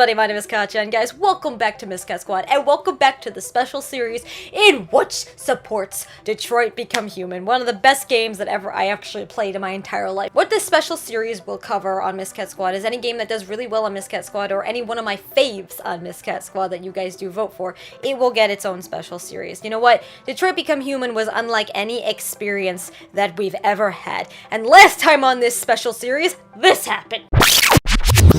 everybody, my name is Katya, and guys, welcome back to MISCAT Squad, and welcome back to the special series in which supports Detroit Become Human, one of the best games that I actually played in my entire life. What this special series will cover on MISCAT Squad is any game that does really well on MISCAT Squad, or any one of my faves on MISCAT Squad that you guys do vote for, it will get its own special series. You know what? Detroit Become Human was unlike any experience that we've ever had, and last time on this special series, this happened.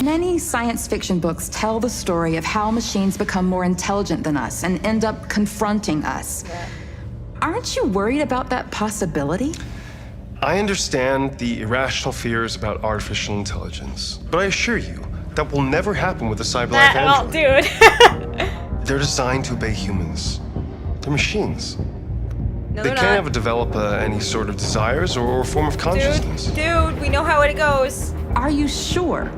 Many science fiction books tell the story of how machines become more intelligent than us and end up confronting us. Yeah. Aren't you worried about that possibility? I understand the irrational fears about artificial intelligence, but I assure you, that will never happen with a cyberlife android. Dude. They're designed to obey humans. They're machines. No, They they're can't not. develop any sort of desires or form of consciousness. Dude, we know how it goes. Are you sure?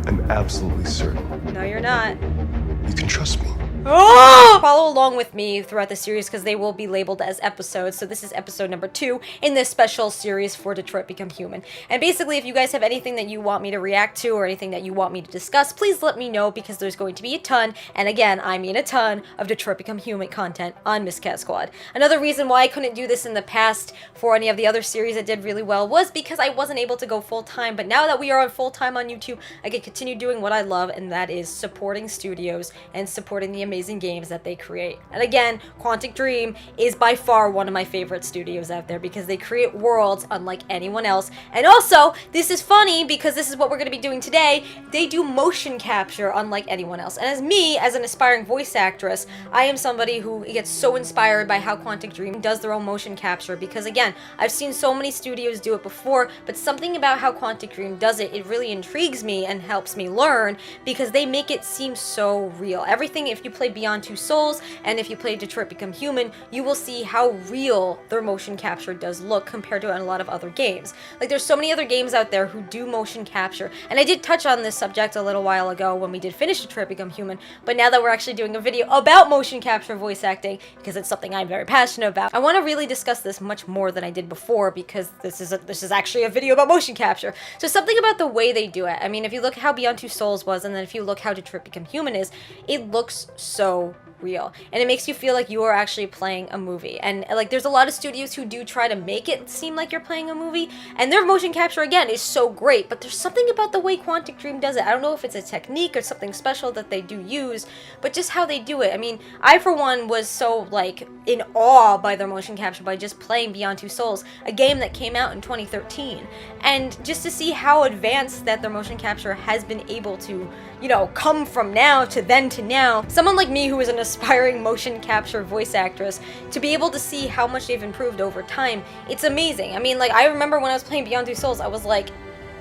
I'm absolutely certain. No, you're not. You can trust me. Oh! Follow along with me throughout the series because they will be labeled as episodes. So this is episode number 2 in this special series for Detroit Become Human. And basically, if you guys have anything that you want me to react to or anything that you want me to discuss, please let me know because there's going to be a ton, and again, I mean a ton, of Detroit Become Human content on MISCAT Squad. Another reason why I couldn't do this in the past for any of the other series that did really well was because I wasn't able to go full-time, but now that we are on full-time on YouTube, I can continue doing what I love, and that is supporting studios and supporting the amazing games that they create. And again, Quantic Dream is by far one of my favorite studios out there because they create worlds unlike anyone else. And also, this is funny because this is what we're going to be doing today. They do motion capture unlike anyone else. And as me, as an aspiring voice actress, I am somebody who gets so inspired by how Quantic Dream does their own motion capture because again, I've seen so many studios do it before, but something about how Quantic Dream does it, it really intrigues me and helps me learn because they make it seem so real. Everything, if you play Beyond Two Souls and if you play Detroit Become Human, you will see how real their motion capture does look compared to a lot of other games. Like there's so many other games out there who do motion capture, and I did touch on this subject a little while ago when we did finish Detroit Become Human, but now that we're actually doing a video about motion capture voice acting, because it's something I'm very passionate about, I want to really discuss this much more than I did before because this is actually a video about motion capture. So something about the way they do it. I mean, if you look at how Beyond Two Souls was, and then if you look how Detroit Become Human is, it looks so real, and it makes you feel like you are actually playing a movie. And like there's a lot of studios who do try to make it seem like you're playing a movie, and their motion capture again is so great, but there's something about the way Quantic Dream does it. I don't know if it's a technique or something special that they do use, but just how they do it. I mean, I for one was so like in awe by their motion capture by just playing Beyond Two Souls, a game that came out in 2013, and just to see how advanced that their motion capture has been able to, you know, come from now to then to now. Someone like me who is an aspiring motion capture voice actress, to be able to see how much they've improved over time, it's amazing. I mean, like, I remember when I was playing Beyond Two Souls, I was like,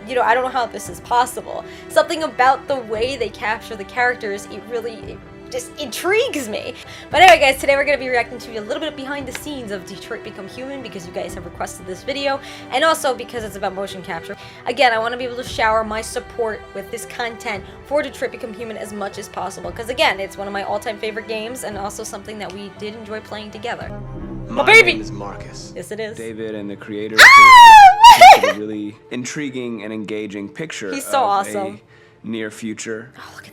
you know, I don't know how this is possible. Something about the way they capture the characters, it just intrigues me. But anyway guys, today we're going to be reacting to a little bit behind the scenes of Detroit Become Human because you guys have requested this video, and also because it's about motion capture. Again, I want to be able to shower my support with this content for Detroit Become Human as much as possible because again, it's one of my all-time favorite games and also something that we did enjoy playing together. My baby! name is Marcus. Yes it is. David and the creators have painted a really intriguing and engaging picture He's so of awesome. a near future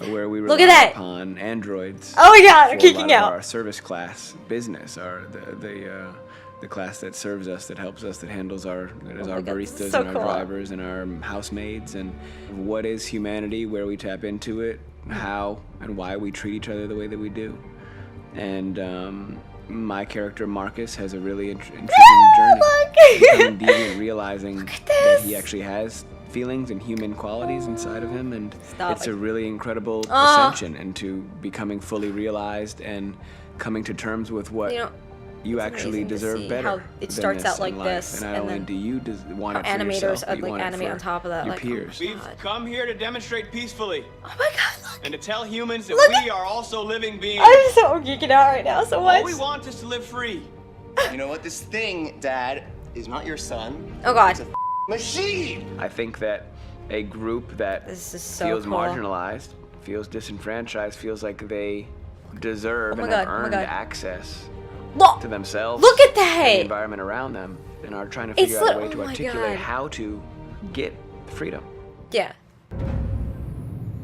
where we Look at rely that! upon androids. Oh my god, I'm for a lot geeking of out. our service class business, the class that serves us, that helps us, that handles our Oh my God, baristas so and our cool. drivers and our housemaids, and what is humanity, where we tap into it, how and why we treat each other the way that we do. And my character Marcus has a really intriguing journey, becoming deviant, realizing that he actually has feelings and human qualities inside of him, and it's a really incredible ascension into becoming fully realized and coming to terms with what you actually deserve better. How it starts out like this, and not only do you want it for animators yourself, but you like want animate it for on top of that, your like, peers. We've come here to demonstrate peacefully. Oh my god, look! And to tell humans that Look we are also living beings. I'm so geeking out right now, so much. All we want is to live free. You know what? This thing, Dad, is not your son. Oh god. It's a machine! I think that a group that This is so feels cool. marginalized, feels disenfranchised, feels like they deserve and have earned access Look! to themselves, Look at and the that! environment around them, and are trying to It's figure out a li- way to oh my articulate God. how to get freedom. Yeah.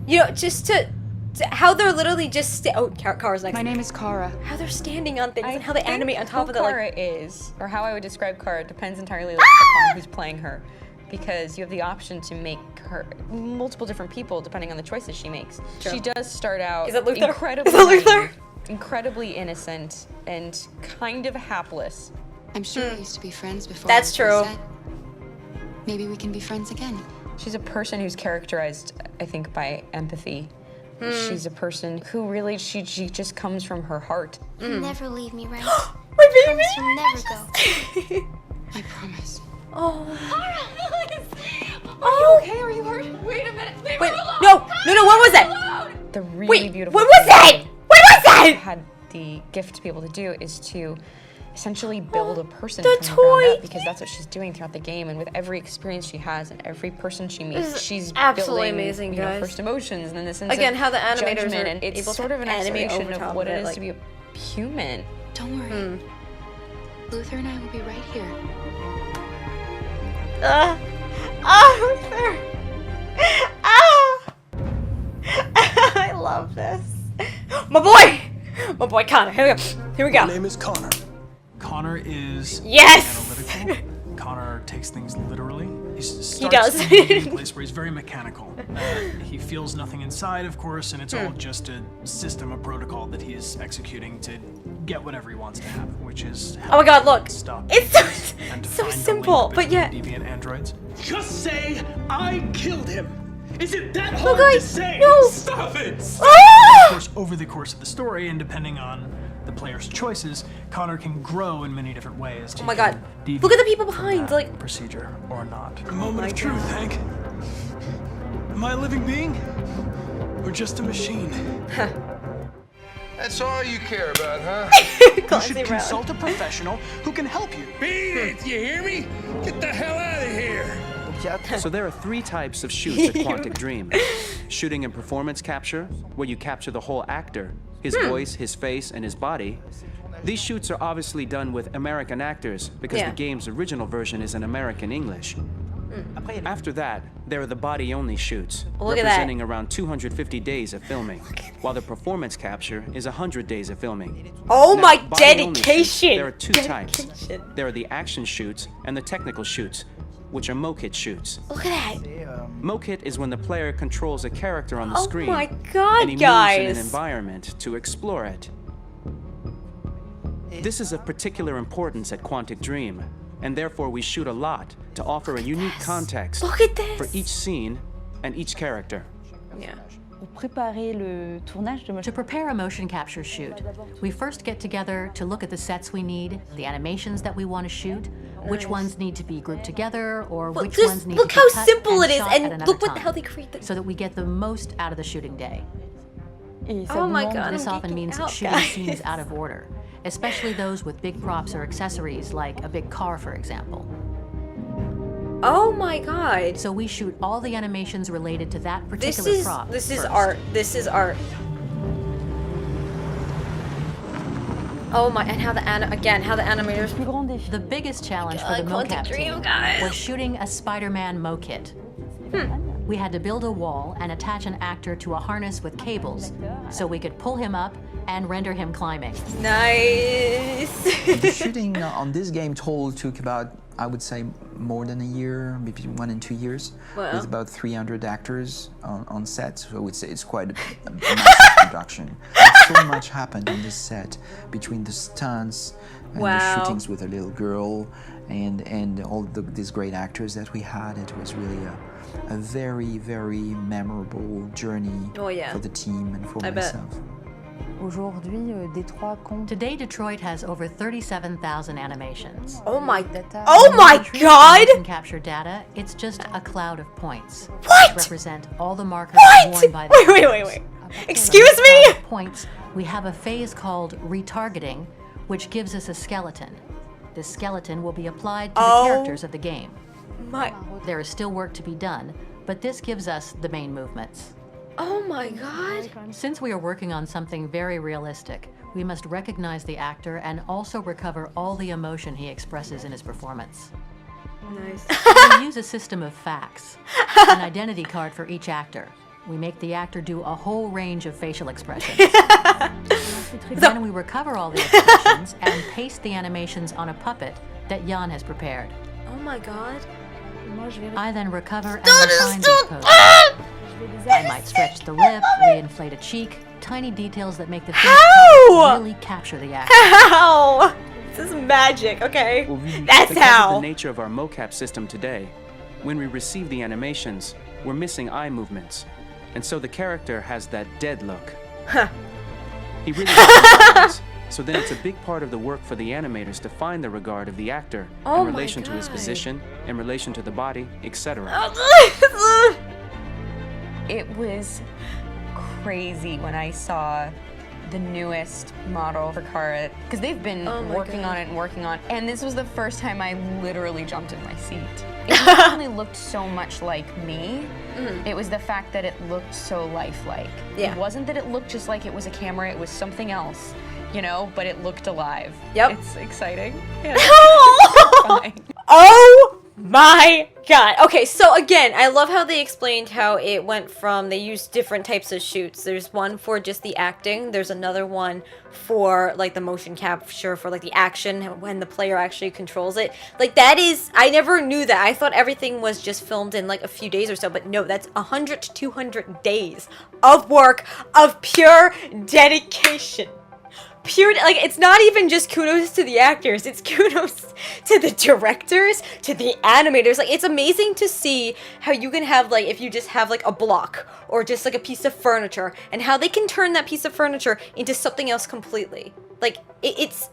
You know, just to how they're literally just Kara's next. My name is Kara. How they're standing on things and how they animate on top of it. Kara is, or how I would describe Kara, depends entirely upon who's playing her, because you have the option to make her multiple different people depending on the choices she makes. True. She does start out Is it Luther? incredibly Is it Luther? naive, incredibly innocent, and kind of hapless. I'm sure we used to be friends before. That's true. Maybe we can be friends again. She's a person who's characterized, I think, by empathy. She's a person who really, she just comes from her heart. You'll never leave me, right? My baby! You'll never go. I promise. Oh. Are you okay? Are you hurt? Wait a minute. Leave Wait, her alone. no, what was that? The really Wait, beautiful what was that? thing What was I that? had the gift to be able to do is to essentially build a person the from the ground toy. up, because that's what she's doing throughout the game, and with every experience she has and every person she This meets, is she's absolutely building, amazing, you know, guys. first emotions and then the sense Again, of how the animators judgment, are and it's able to sort of an animate exploration over top of what of it it, is like- to be a human. Don't worry. Luther and I will be right here. Luther. I love this. My boy Connor. Here we go. My name is Connor. Connor is Yes! analytical. Connor takes things literally. He does. starts in a place where he's very mechanical. He feels nothing inside, of course, and it's all just a system, a protocol that he is executing to get whatever he wants to happen, which is Oh my god, look. stop It's deviants and to so find the simple, link but between yet. deviant androids. Just say I killed him. Is it that No, hard to guys, say? no. Stop it. Of Ah! course, over the course of the story, and depending on the player's choices, Connor can grow in many different ways. Oh my god. Look at the people behind, like. Procedure or not. A my moment of truth, Hank. Am I a living being? Or just a machine? That's all you care about, huh? You should consult a professional who can help you. Beat it, you hear me? Get the hell out of here. So there are 3 types of shoots at Quantic Dream. Shooting and performance capture, where you capture the whole actor, his voice, his face, and his body. These shoots are obviously done with American actors because the game's original version is in American English. After that, there are the body-only shoots, Look at that. representing around 250 days of filming, while the performance capture is 100 days of filming. Oh Now, my body-only shoots, dedication. there are 2 types. There are the action shoots and the technical shoots, which are MISCAT shoots. Look at that. MISCAT is when the player controls a character on the Oh screen. my god, and he guys. moves in an environment to explore it. This is of particular importance at Quantic Dream, and therefore we shoot a lot to offer a unique context Look at this. for each scene and each character. Yeah. To prepare a motion capture shoot, we first get together to look at the sets we need, the animations that we want to shoot, which ones need to be grouped together, or Look, which just ones need look to be how cut simple and it is, shot at and another look what time, how they create the. so that we get the most out of the shooting day. Oh my god, This I'm often geeking means out, shooting guys. scenes out of order, especially those with big props or accessories, like a big car, for example. Oh my god. So we shoot all the animations related to that This particular is prop. this is first. art. This is art. Oh my, and how the how the animators. The biggest challenge for the Quantic mocap Dream, team guys. was shooting a Spider-Man mo-kit. We had to build a wall and attach an actor to a harness with cables, so we could pull him up and render him climbing. Nice. The shooting on this game total took about, I would say, more than a year, maybe 1 and 2 years, Wow. with about 300 actors on set. So I would say it's quite a massive production. So much happened on this set between the stunts and Wow. the shootings with a little girl and all these great actors that we had. It was really a very, very memorable journey Oh, yeah. for the team and for I bet. myself. Today, Detroit has over 37,000 animations. Oh my. When Oh my we retrieve god. motion capture data, it's just a cloud of points. What? Which represent all the markers What? worn by the Wait. Excuse From me. the cloud of points, we have a phase called retargeting, which gives us a skeleton. This skeleton will be applied to Oh. the characters of the game. My. There is still work to be done, but this gives us the main movements. Oh my god. Since we are working on something very realistic, we must recognize the actor and also recover all the emotion he expresses in his performance. Nice. We use a system of facts, an identity card for each actor. We make the actor do a whole range of facial expressions. Then we recover all the expressions and paste the animations on a puppet that Jan has prepared. Oh my god. I then recover and refine these poses. I might stretch the lip, reinflate a cheek, tiny details that make the face really capture the actor. How? This is magic, okay? That's Because how. of the nature of our mocap system today, when we receive the animations, we're missing eye movements. And so the character has that dead look. He really has. So then it's a big part of the work for the animators to find the regard of the actor in relation to his position, in relation to the body, etc. It was crazy when I saw the newest model for Kara, because they've been working on it and working on it, and this was the first time I literally jumped in my seat. It not only looked so much like me, it was the fact that it looked so lifelike. Yeah. It wasn't that it looked just like it was a camera, it was something else, you know, but it looked alive. Yep. It's exciting. Yeah. Oh my god. Okay, so again, I love how they explained how it went from, they used different types of shoots. There's one for just the acting, there's another one for like the motion capture, for like the action when the player actually controls it. Like that is, I never knew that. I thought everything was just filmed in like a few days or so, but no, that's 100 to 200 days of work, of pure dedication. Pure, like, it's not even just kudos to the actors, it's kudos to the directors, to the animators. Like, it's amazing to see how you can have, like, if you just have, like, a block or just, like, a piece of furniture, and how they can turn that piece of furniture into something else completely. Like, it's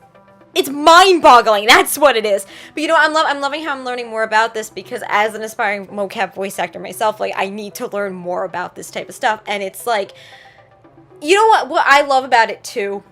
mind-boggling. That's what it is. But you know, I'm loving how I'm learning more about this, because as an aspiring mocap voice actor myself, like, I need to learn more about this type of stuff. And it's like, you know what I love about it too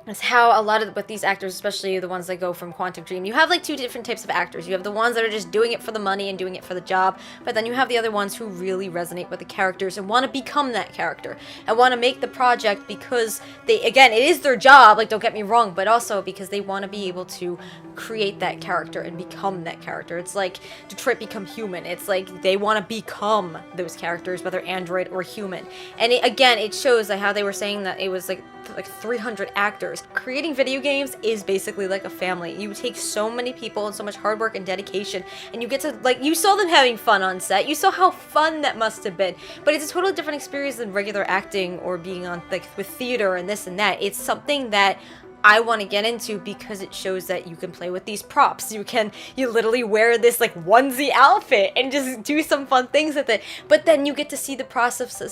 is how a lot of with these actors, especially the ones that go from Quantic Dream, you have like two different types of actors. You have the ones that are just doing it for the money and doing it for the job, but then you have the other ones who really resonate with the characters and want to become that character and want to make the project because they, again, it is their job, like, don't get me wrong, but also because they want to be able to create that character and become that character. It's like Detroit Become Human. It's like they want to become those characters, whether android or human. And again, it shows like how they were saying that it was like 300 actors. Creating video games is basically like a family. You take so many people and so much hard work and dedication, and you get to, like, you saw them having fun on set. You saw how fun that must have been. But it's a totally different experience than regular acting or being on, like, with theater and this and that. It's something that I want to get into because it shows that you can play with these props. You literally wear this like onesie outfit and just do some fun things with it. But then you get to see the process of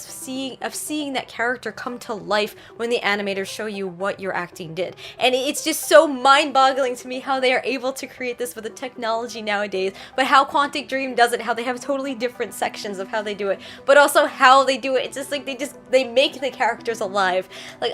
seeing that character come to life when the animators show you what your acting did. And it's just so mind-boggling to me how they are able to create this with the technology nowadays, but how Quantic Dream does it, how they have totally different sections of how they do it, but also how they do it. It's just like they make the characters alive. Like,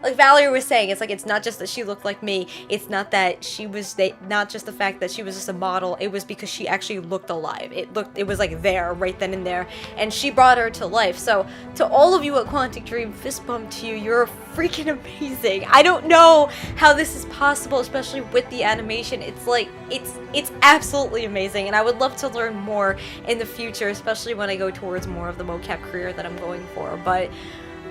like Valerie was saying, it's like, it's not just that she looked like me, it's not that she was, not just the fact that she was just a model, it was because she actually looked alive. It was like there, right then and there, and she brought her to life. So, to all of you at Quantic Dream, fist bump to you, you're freaking amazing. I don't know how this is possible, especially with the animation. It's like, it's absolutely amazing, and I would love to learn more in the future, especially when I go towards more of the mocap career that I'm going for, but,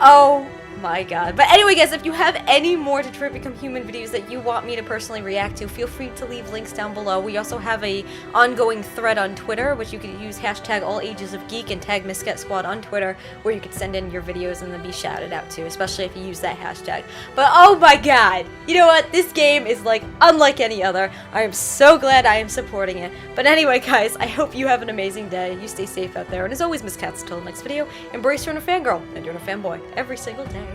oh my god. But anyway, guys, if you have any more Detroit Become Human videos that you want me to personally react to, feel free to leave links down below. We also have a ongoing thread on Twitter, which you can use hashtag AllAgesOfGeek and tag MISCAT Squad on Twitter, where you can send in your videos and then be shouted out to, especially if you use that hashtag. But oh my god, you know what? This game is like unlike any other. I am so glad I am supporting it. But anyway, guys, I hope you have an amazing day. You stay safe out there. And as always, MISCATs, until the next video, embrace your inner fangirl and your inner fanboy every single day.